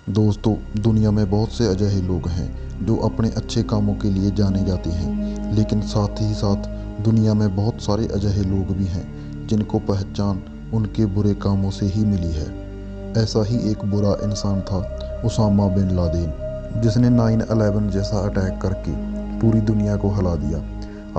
दोस्तों, दुनिया में बहुत से अजनबी लोग हैं जो अपने अच्छे कामों के लिए जाने जाते हैं, लेकिन साथ ही साथ दुनिया में बहुत सारे अजनबी लोग भी हैं जिनको पहचान उनके बुरे कामों से ही मिली है। ऐसा ही एक बुरा इंसान था उसामा बिन लादेन, जिसने 9/11 जैसा अटैक करके पूरी दुनिया को हिला दिया।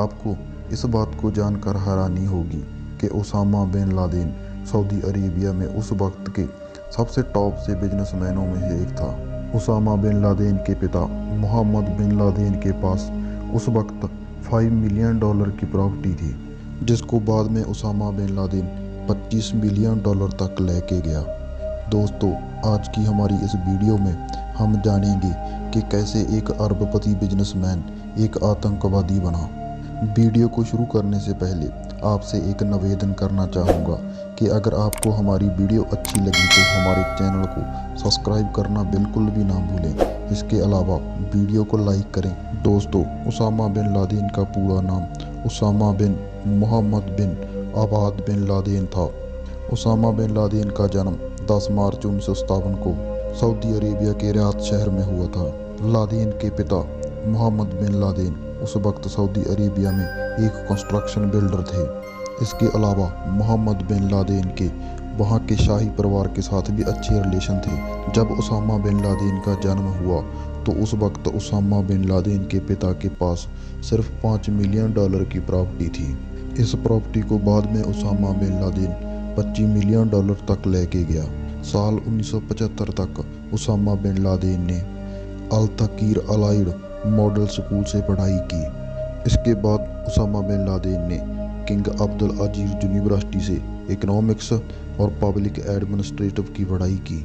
आपको इस बात को जानकर हैरानी होगी कि Osama bin Laden Saudi Arabia में उस वक्त के सबसे टॉप से बिजनेसमैनों में से एक था। उसामा बिन लादेन के पिता मोहम्मद बिन लादेन के पास उस वक्त $5 मिलियन की प्रॉपर्टी थी, जिसको बाद में उसामा बिन लादेन $25 मिलियन तक लेके गया। दोस्तों, आज की हमारी इस वीडियो में हम जानेंगे कि कैसे एक अरबपति बिजनेसमैन एक आतंकवादी बना। वीडियो को शुरू करने से पहले आपसे एक निवेदन करना चाहूँगा कि अगर आपको हमारी वीडियो अच्छी लगी तो हमारे चैनल को सब्सक्राइब करना बिल्कुल भी ना भूलें। इसके अलावा वीडियो को लाइक करें। दोस्तों, उसामा बिन लादेन का पूरा नाम उसामा बिन मोहम्मद बिन अबाद बिन लादेन था। उसामा बिन लादेन का जन्म 10 मार्च 1957 को सऊदी अरेबिया के रियाद शहर में हुआ था। लादेन के पिता मोहम्मद बिन लादेन उस वक्त सऊदी अरेबिया में एक कंस्ट्रक्शन बिल्डर थे। इसके अलावा मोहम्मद बिन लादेन के वहाँ के शाही परिवार के साथ भी अच्छे रिलेशन थे। जब उसामा बिन लादेन का जन्म हुआ तो उस वक्त उसामा बिन लादेन के पिता के पास सिर्फ $5 मिलियन की प्रॉपर्टी थी। इस प्रॉपर्टी को बाद में उसामा बिन लादेन $25 मिलियन तक लेके गया। साल 1975 तक उसामा बिन लादेन ने अल तकीर अलाइड मॉडल स्कूल से पढ़ाई की। इसके बाद उसामा बिन लादेन ने किंग अब्दुल अजीज यूनिवर्सिटी से इकोनॉमिक्स और पब्लिक एडमिनिस्ट्रेटिव की पढ़ाई की।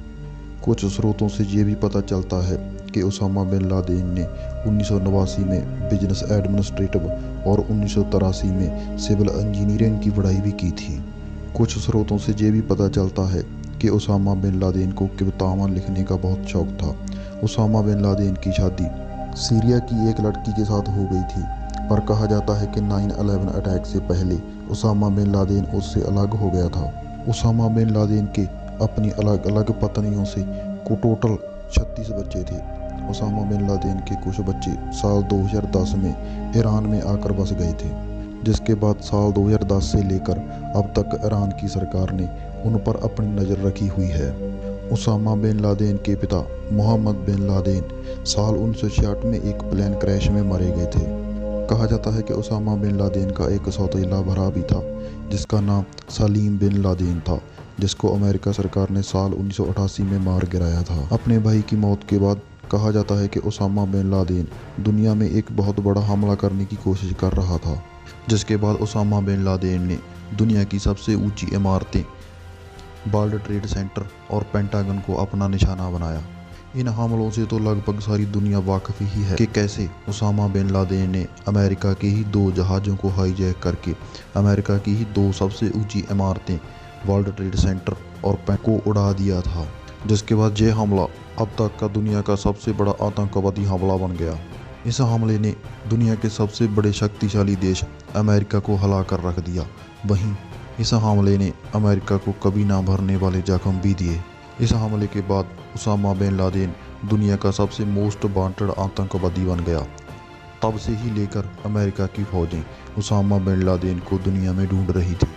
कुछ स्रोतों से ये भी पता चलता है कि उसामा बिन लादेन ने 1989 में बिजनेस एडमिनिस्ट्रेटिव और 1983 में सिविल इंजीनियरिंग की पढ़ाई भी की थी। कुछ स्रोतों से ये भी पता चलता है कि उसामा बिन लादेन को कविताएं लिखने का बहुत शौक था। उसामा बिन लादेन की शादी सीरिया की एक लड़की के साथ हो गई थी, पर कहा जाता है कि 9/11 अटैक से पहले उसामा बिन लादेन उससे अलग हो गया था। उसामा बिन लादेन के अपनी अलग अलग पत्नियों से को टोटल 36 बच्चे थे। उसामा बिन लादेन के कुछ बच्चे साल 2010 में ईरान में आकर बस गए थे, जिसके बाद साल 2010 से लेकर अब तक ईरान की सरकार ने उन पर अपनी नज़र रखी हुई है। उसामा बिन लादेन के पिता मोहम्मद बिन लादेन साल 1966 में एक प्लेन क्रैश में मारे गए थे। कहा जाता है कि उसामा बिन लादेन का एक सौतेला भरा भी था जिसका नाम सलीम बिन लादेन था, जिसको अमेरिका सरकार ने साल 1988 में मार गिराया था। अपने भाई की मौत के बाद कहा जाता है कि उसामा बिन लादेन दुनिया में एक बहुत बड़ा हमला करने की कोशिश कर रहा था, जिसके बाद उसामा बिन लादेन ने दुनिया की सबसे ऊंची इमारतें वर्ल्ड ट्रेड सेंटर और पेंटागन को अपना निशाना बनाया। इन हमलों से तो लगभग सारी दुनिया वाकिफ ही है कि कैसे उसामा बिन लादेन ने अमेरिका के ही 2 जहाज़ों को हाईजैक करके अमेरिका की ही 2 सबसे ऊंची इमारतें वर्ल्ड ट्रेड सेंटर और पेंटागन को उड़ा दिया था, जिसके बाद यह हमला अब तक का दुनिया का सबसे बड़ा आतंकवादी हमला बन गया। इस हमले ने दुनिया के सबसे बड़े शक्तिशाली देश अमेरिका को हिला कर रख दिया। वहीं इस हमले ने अमेरिका को कभी ना भरने वाले जख्म भी दिए। इस हमले के बाद उसामा बिन लादेन दुनिया का सबसे मोस्ट वांटेड आतंकवादी बन गया। तब से ही लेकर अमेरिका की फौजें उसामा बिन लादेन को दुनिया में ढूंढ रही थी।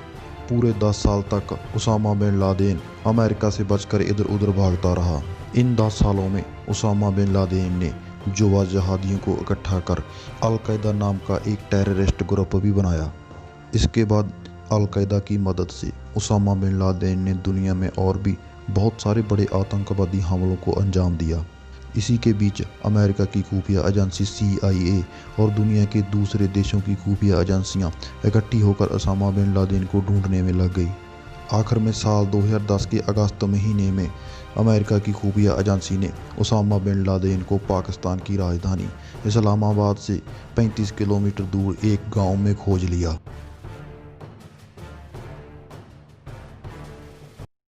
पूरे 10 साल तक उसामा बिन लादेन अमेरिका से बचकर इधर उधर भागता रहा। इन 10 सालों में उसामा बिन लादेन ने युवा जहादियों को इकट्ठा कर अल-कायदा नाम का एक टेररिस्ट ग्रुप भी बनाया। इसके बाद अल-कायदा की मदद से उसामा बिन लादेन ने दुनिया में और भी बहुत सारे बड़े आतंकवादी हमलों को अंजाम दिया। इसी के बीच अमेरिका की खुफिया एजेंसी CIA और दुनिया के दूसरे देशों की खुफिया एजेंसियां इकट्ठी होकर उसामा बिन लादेन को ढूंढने में लग गई। आखिर में साल 2010 के अगस्त महीने में अमेरिका की खुफिया एजेंसी ने उसामा बिन लादेन को पाकिस्तान की राजधानी इस्लामाबाद से 35 किलोमीटर दूर एक गाँव में खोज लिया।